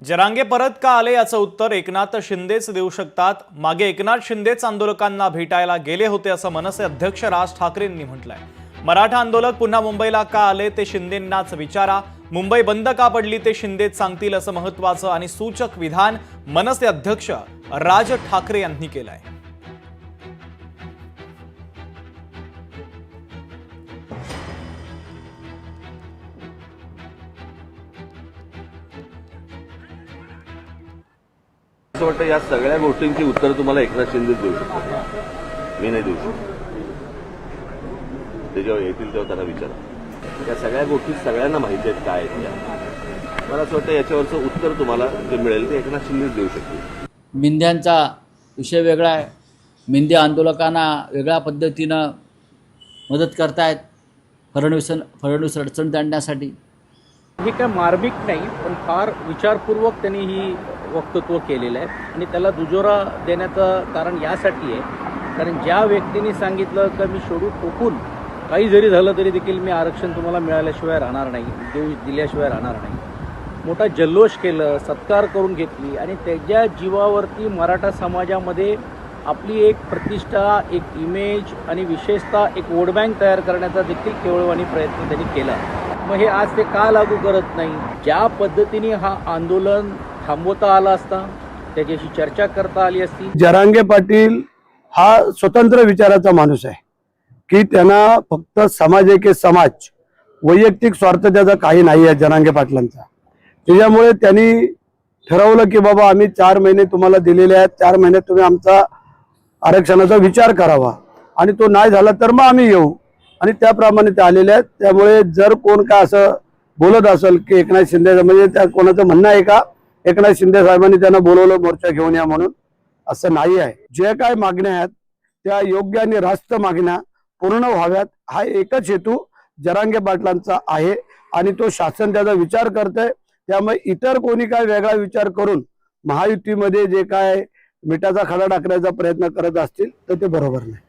जरांगे परत का आले याचं उत्तर एकनाथ शिंदेच देऊ शकतात। मागे एकनाथ शिंदेच आंदोलकांना भेटायला गेले होते असं मनसे अध्यक्ष राज ठाकरेंनी म्हटलंय। मराठा आंदोलक पुन्हा मुंबईला का आले ते शिंदेंनाच विचारा। मुंबई बंद का पडली ते शिंदेच सांगतील असं महत्त्वाचं आणि सूचक विधान मनसे अध्यक्ष राज ठाकरे यांनी केलंय। असं वाटतं या सगळ्या गोष्टींची उत्तर तुम्हाला एकनाथ शिंदे देऊ शकतो, मी नाही देऊ शकतो। ते जेव्हा येतील तेव्हा त्यांना विचारा। या सगळ्या गोष्टी सगळ्यांना माहिती आहेत काय आहेत त्या। मला असं वाटतं याच्यावरचं उत्तर तुम्हाला जे मिळेल ते एकनाथ शिंदेच देऊ शकतील। मिंद्यांचा विषय वेगळा आहे। मिंदी आंदोलकांना वेगळ्या पद्धतीनं मदत करतायत फडणवीस अडचण आणण्यासाठी। हे काय मार्मिक नाही, पण फार विचारपूर्वक त्यांनी ही वक्तव्य केलेलं आहे आणि त्याला दुजोरा देण्याचं कारण यासाठी आहे कारण ज्या व्यक्तींनी सांगितलं की मी शेड्यूल ठोकून काही जरी झालं तरी देखील मी आरक्षण तुम्हाला मिळाल्याशिवाय राहणार नाही, दिल्याशिवाय राहणार नाही, मोठा जल्लोष केलं, सत्कार करून घेतली आणि त्याच्या जीवावरती मराठा समाजामध्ये आपली एक प्रतिष्ठा, एक इमेज आणि विशेषतः एक वोट बँक तयार करण्याचा देखील केवळवाणी प्रयत्न त्यांनी केला। मग हे आज ते का लागू करत नाही? ज्या पद्धतीने हा आंदोलन थांबवता आला असता, त्याच्याशी चर्चा करता आली असती। जरांगे पाटील हा स्वतंत्र विचाराचा माणूस आहे की त्यांना फक्त समाज एक समाज, वैयक्तिक स्वार्थ त्याचा काही नाही आहे जरांगे पाटलांचा। त्याच्यामुळे त्यांनी ठरवलं की बाबा आम्ही 4 महिने तुम्हाला दिलेले आहेत, 4 महिन्यात तुम्ही आमचा आरक्षणाचा विचार करावा आणि तो नाही झाला तर मग आम्ही येऊ आणि त्याप्रमाणे ते आलेले आहेत। त्यामुळे जर कोण काय असं बोलत असेल की एकनाथ शिंदे म्हणजे त्या कोणाचं म्हणणं आहे का एकनाथ शिंदे साहेबांनी त्यांना बोलवलं मोर्चा घेऊन या म्हणून, असं नाही आहे। जे काय मागण्या आहेत त्या योग्य आणि रास्त मागण्या पूर्ण व्हाव्यात हा एकच हेतू जरांगे पाटलांचा आहे आणि तो शासन त्याचा विचार करतंय। त्यामुळे इतर कोणी काय वेगळा विचार करून महायुतीमध्ये जे काय मिठाचा खडा टाकण्याचा प्रयत्न करत असतील तर ते बरोबर नाही।